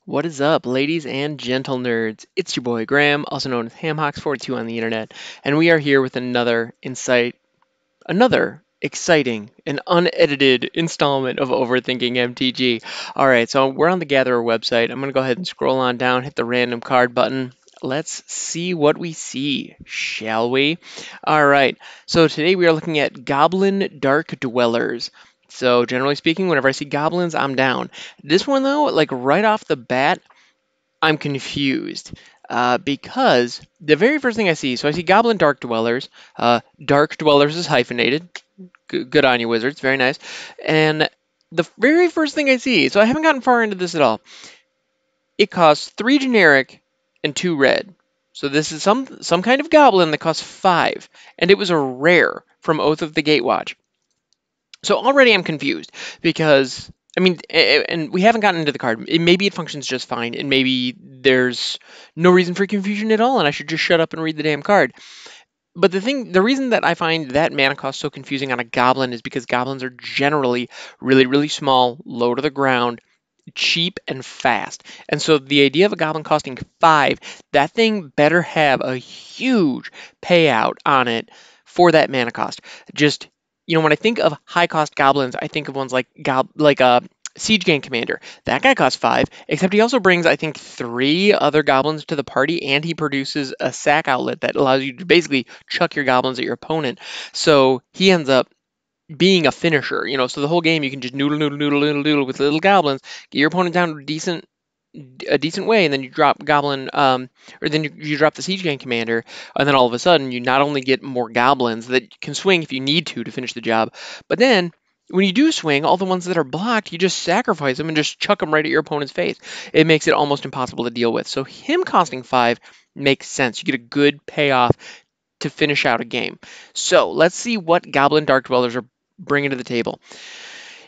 What is up, ladies and gentle nerds? It's your boy Graham, also known as Hamhocks42 on the internet, and we are here with another exciting and unedited installment of Overthinking MTG. All right, so we're on the Gatherer website. I'm gonna go ahead and scroll on down, hit the random card button. Let's see what we see, shall we? All right, so today we are looking at Goblin Dark Dwellers. So generally speaking, whenever I see goblins, I'm down. This one though, like right off the bat, I'm confused because the very first thing I see, so I see Goblin Dark Dwellers. Dark Dwellers is hyphenated. Good on you, wizards. Very nice. And the very first thing I see, so I haven't gotten far into this at all. It costs 3 generic and 2 red. So this is some kind of goblin that costs 5, and it was a rare from Oath of the Gatewatch. So already I'm confused because I mean, and we haven't gotten into the card. Maybe it functions just fine, and maybe there's no reason for confusion at all, and I should just shut up and read the damn card. But the reason that I find that mana cost so confusing on a goblin is because goblins are generally really, really small, low to the ground, cheap, and fast. And so the idea of a goblin costing 5, that thing better have a huge payout on it for that mana cost. Just, when I think of high cost goblins, I think of ones like Siege Gang Commander. That guy costs 5, except he also brings, I think, 3 other goblins to the party, and he produces a sack outlet that allows you to basically chuck your goblins at your opponent. So he ends up being a finisher, so the whole game you can just noodle, noodle, noodle, noodle, noodle with little goblins, get your opponent down to a decent way, and then you drop goblin, or then you drop the Siege Gang Commander, and then all of a sudden you not only get more goblins that can swing if you need to finish the job, but then when you do swing, all the ones that are blocked, you just sacrifice them and just chuck them right at your opponent's face. It makes it almost impossible to deal with. So him costing 5 makes sense. You get a good payoff to finish out a game. So let's see what Goblin Dark Dwellers are bringing to the table.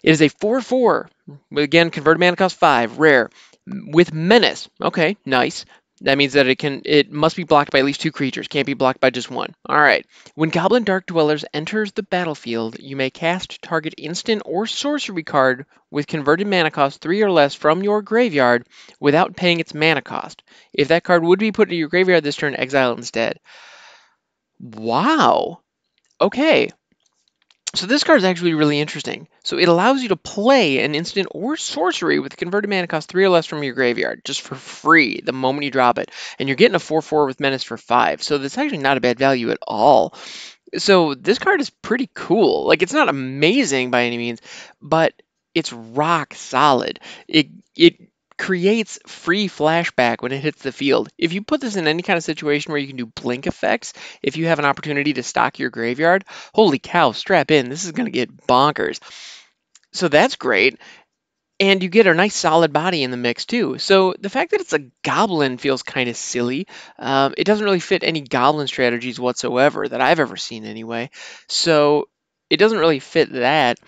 It is a 4/4. Again, converted mana cost 5, rare, with menace. Okay, nice. That means that it must be blocked by at least 2 creatures. Can't be blocked by just one. All right. When Goblin Dark Dwellers enters the battlefield, you may cast target instant or sorcery card with converted mana cost 3 or less from your graveyard without paying its mana cost. If that card would be put into your graveyard this turn, exile it instead. Wow. Okay. So this card is actually really interesting. So it allows you to play an instant or sorcery with converted mana cost 3 or less from your graveyard, just for free the moment you drop it. And you're getting a 4/4 with menace for 5. So that's actually not a bad value at all. So this card is pretty cool. Like, it's not amazing by any means, but it's rock solid. It creates free flashback when it hits the field. If you put this in any kind of situation where you can do blink effects, if you have an opportunity to stock your graveyard, holy cow, strap in. This is going to get bonkers. So that's great. And you get a nice solid body in the mix too. So the fact that it's a goblin feels kind of silly. It doesn't really fit any goblin strategies whatsoever that I've ever seen anyway. So it doesn't really fit that.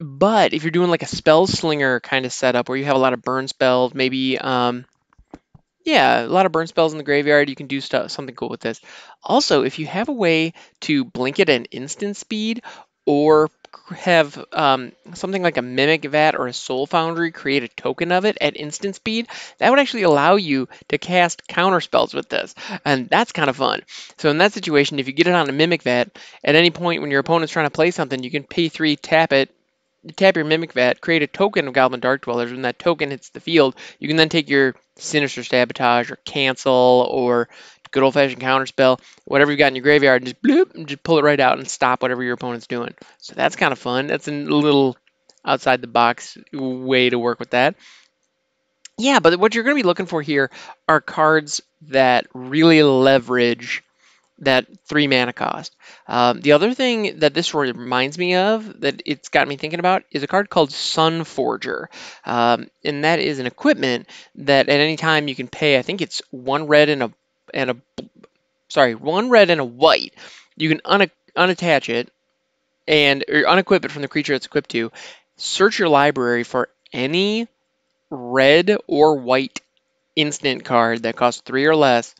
But if you're doing like a spell slinger kind of setup where you have a lot of burn spells, maybe yeah, a lot of burn spells in the graveyard, you can do something cool with this. Also, if you have a way to blink it at instant speed, or have something like a Mimic Vat or a Soul Foundry create a token of it at instant speed, that would actually allow you to cast counter spells with this, and that's kind of fun. So in that situation, if you get it on a Mimic Vat, at any point when your opponent's trying to play something, you can pay 3, tap it, tap your Mimic Vat, create a token of Goblin Dark Dwellers. When that token hits the field, you can then take your Sinister Sabotage or Cancel or good old-fashioned counterspell, whatever you got in your graveyard, and just bloop, and just pull it right out and stop whatever your opponent's doing. So that's kind of fun. That's a little outside-the-box way to work with that. Yeah, but what you're going to be looking for here are cards that really leverage that 3 mana cost. The other thing that this reminds me of, that it's got me thinking about, is a card called Sun Forger. And that is an equipment that at any time you can pay, I think it's 1 red and a 1 red and a white. You can unattach it or unequip it from the creature it's equipped to. Search your library for any red or white instant card that costs 3 or less,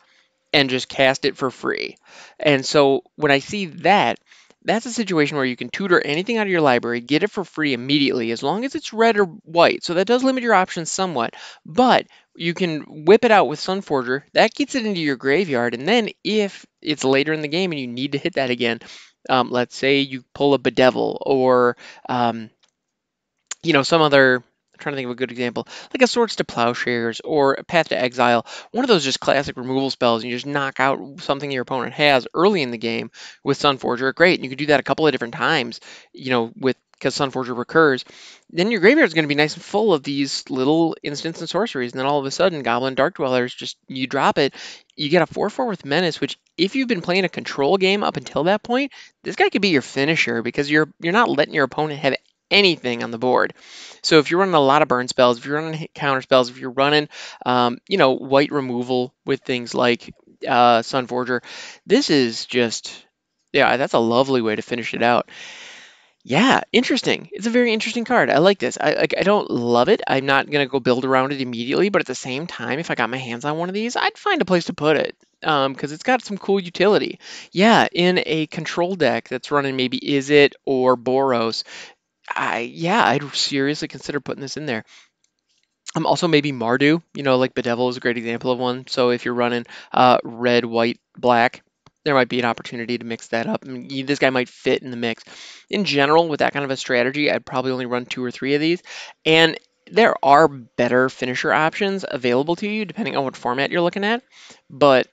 and just cast it for free. And so when I see that, that's a situation where you can tutor anything out of your library, get it for free immediately, as long as it's red or white. So that does limit your options somewhat, but you can whip it out with Sunforger. That gets it into your graveyard, and then if it's later in the game and you need to hit that again, let's say you pull a Bedevil or um, some other. I'm trying to think of a good example, like a Swords to Plowshares or a Path to Exile. One of those just classic removal spells, and you just knock out something your opponent has early in the game with Sunforger. Great, and you can do that a couple of different times, with because Sunforger recurs. Then your graveyard is going to be nice and full of these little instants and sorceries, and then all of a sudden, Goblin Dark Dwellers, just you drop it, you get a 4/4 with Menace, which if you've been playing a control game up until that point, this guy could be your finisher because you're not letting your opponent have anything on the board. So if you're running a lot of burn spells, if you're running counter spells, if you're running, white removal with things like Sunforger, this is just, yeah, that's a lovely way to finish it out. Yeah, interesting. It's a very interesting card. I like this. I don't love it. I'm not gonna go build around it immediately, but at the same time, if I got my hands on one of these, I'd find a place to put it. Because it's got some cool utility. Yeah, in a control deck that's running maybe Is It or Boros, I'd seriously consider putting this in there. Also maybe Mardu, like Bedevil is a great example of one. So if you're running red, white, black, there might be an opportunity to mix that up. I mean, this guy might fit in the mix. In general, with that kind of a strategy, I'd probably only run 2 or 3 of these. And there are better finisher options available to you depending on what format you're looking at. But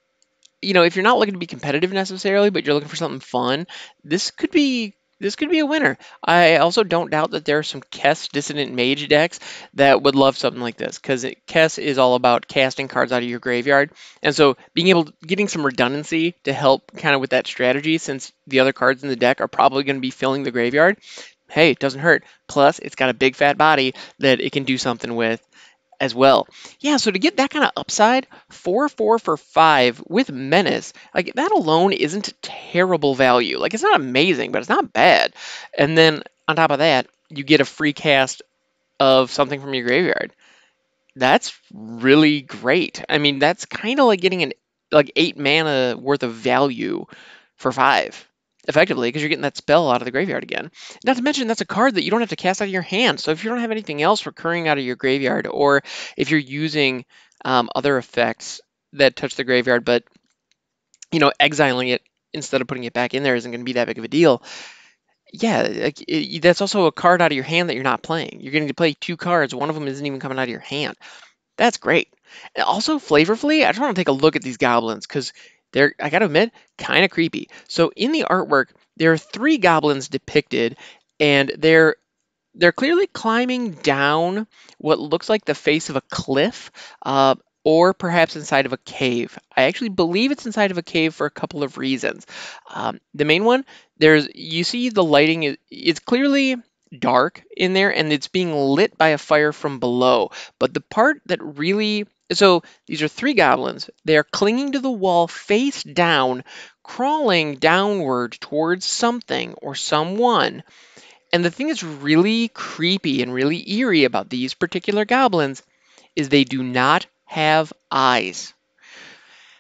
if you're not looking to be competitive necessarily, but you're looking for something fun, this could be a winner. I also don't doubt that there are some Kess Dissident Mage decks that would love something like this because Kess is all about casting cards out of your graveyard, and so getting some redundancy to help kind of with that strategy, since the other cards in the deck are probably going to be filling the graveyard. Hey, it doesn't hurt. Plus, it's got a big fat body that it can do something with as well. Yeah, so to get that kind of upside, 4/4 for 5 with Menace, like that alone isn't terrible value. Like it's not amazing, but it's not bad. And then on top of that, you get a free cast of something from your graveyard. That's really great. I mean, that's kind of like getting an 8 mana worth of value for 5, effectively, because you're getting that spell out of the graveyard again. Not to mention, that's a card that you don't have to cast out of your hand. So if you don't have anything else recurring out of your graveyard, or if you're using other effects that touch the graveyard, but exiling it instead of putting it back in there isn't going to be that big of a deal. Yeah, that's also a card out of your hand that you're not playing. You're getting to play 2 cards. One of them isn't even coming out of your hand. That's great. And also, flavorfully, I just want to take a look at these goblins because they're, I gotta admit, kind of creepy. So in the artwork, there are 3 goblins depicted, and they're clearly climbing down what looks like the face of a cliff, or perhaps inside of a cave. I actually believe it's inside of a cave for a couple of reasons. The main one, you see the lighting it's clearly dark in there, and it's being lit by a fire from below. But the part that really so these are 3 goblins. They are clinging to the wall face down, crawling downward towards something or someone. And the thing that's really creepy and really eerie about these particular goblins is they do not have eyes.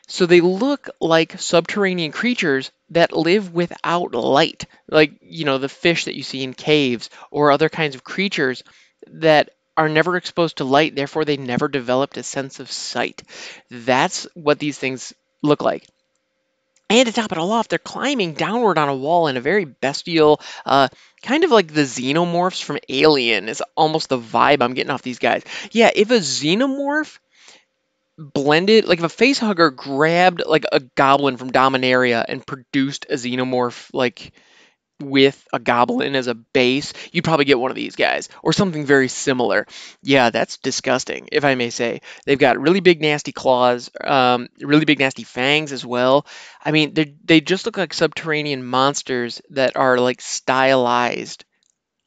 So they look like subterranean creatures that live without light, like, the fish that you see in caves or other kinds of creatures that are never exposed to light, therefore they never developed a sense of sight. That's what these things look like. And to top it all off, they're climbing downward on a wall in a very bestial, kind of like the xenomorphs from Alien is almost the vibe I'm getting off these guys. Yeah, if a xenomorph blended, like if a facehugger grabbed like a goblin from Dominaria and produced a xenomorph like with a goblin as a base, you'd probably get one of these guys or something very similar. Yeah, that's disgusting, if I may say. They've got really big, nasty claws, really big, nasty fangs as well. I mean, they just look like subterranean monsters that are like stylized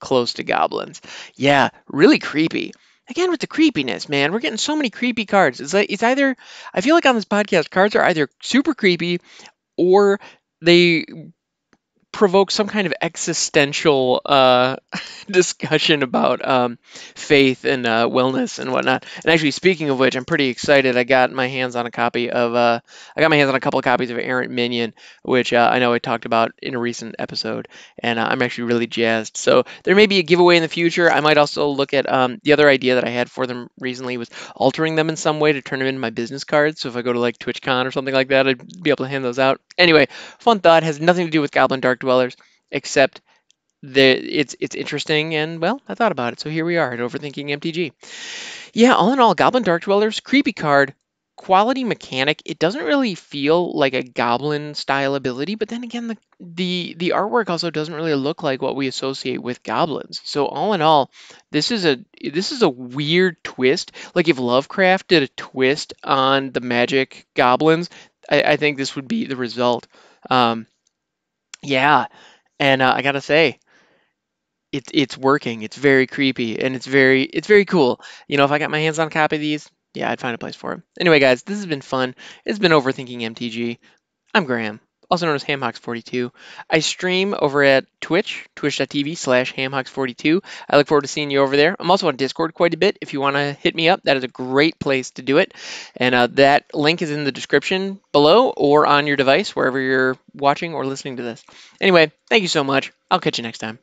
close to goblins. Yeah, really creepy. Again, with the creepiness, man, we're getting so many creepy cards. It's either, I feel like on this podcast, cards are either super creepy or they provoke some kind of existential discussion about faith and wellness and whatnot. And actually, speaking of which, I'm pretty excited. I got my hands on a couple of copies of Errant Minion, which I know I talked about in a recent episode, and I'm actually really jazzed. So there may be a giveaway in the future. I might also look at the other idea that I had for them recently was altering them in some way to turn them into my business cards. So if I go to like TwitchCon or something like that, I'd be able to hand those out. Anyway, fun thought, has nothing to do with Goblin Dark Dwellers, except it's interesting, and well, I thought about it. So here we are at Overthinking MTG. Yeah, all in all, Goblin Dark Dwellers, creepy card, quality mechanic. It doesn't really feel like a Goblin style ability, but then again, the artwork also doesn't really look like what we associate with goblins. So all in all, this is a weird twist. Like if Lovecraft did a twist on the magic goblins, I think this would be the result. Um, yeah, and I gotta say, it's working. It's very creepy and it's very cool. You know, if I got my hands on a copy of these, yeah, I'd find a place for them. Anyway, guys, this has been fun. It's been Overthinking MTG. I'm Graham, also known as Hamhawks42. I stream over at Twitch, twitch.tv/Hamhawks42. I look forward to seeing you over there. I'm also on Discord quite a bit. If you want to hit me up, that is a great place to do it. And that link is in the description below or on your device, wherever you're watching or listening to this. Anyway, thank you so much. I'll catch you next time.